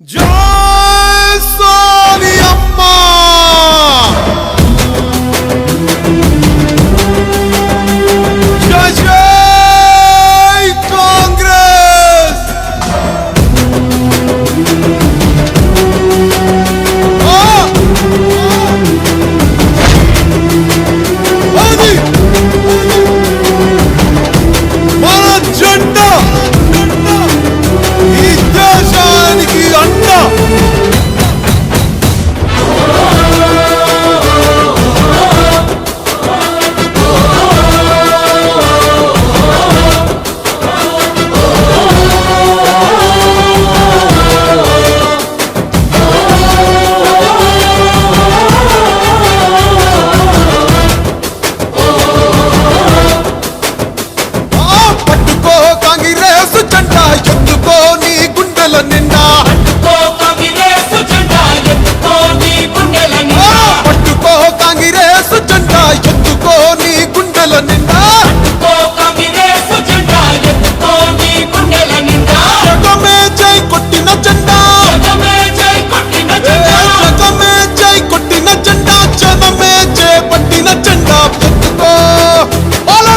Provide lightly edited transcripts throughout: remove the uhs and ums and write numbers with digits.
జై సోనియమ్మ జై జై కాంగ్రెస్ అది మన జెండా ఈ దేశానికి అండ పట్టుకో కాంగ్రెస్ జెండా ఎత్తుకో నీ గుండెల నిండా పట్టుకో కాంగ్రెస్ జెండా ఎత్తుకో నీ గుండెల నిండా జగమే జై కొట్టిన జెండా జగమే జై కొట్టిన జెండా జనమే జై పట్టిన జెండా పట్టుకో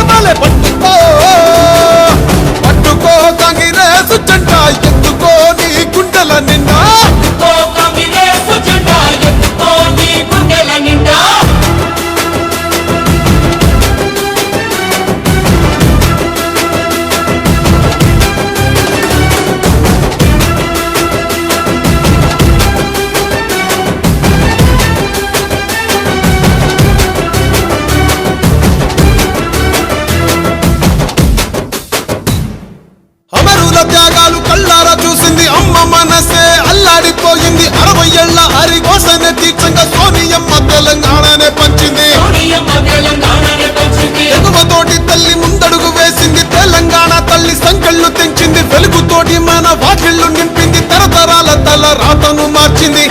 బలే పట్టుకో పట్టుకో కాంగ్రెస్ జెండా ఎత్తుకో నీ గుండెల నిండా అమరుల త్యాగాలు కళ్ళారా చూసింది అమ్మ మనసే అల్లాడిపోయింది 60 ఏళ్ల హరిఘోషనే తీర్చంగా సోనియమ్మ తెలంగాణనే పంచింది ఎగువతోటి తల్లి ముందడుగు వేసింది తెలంగాణ తల్లి సంకళ్ళు తెంచింది వెలుగుతోటి మన వాకిళ్ళు నింపింది తరతరాల తల రాతను మార్చింది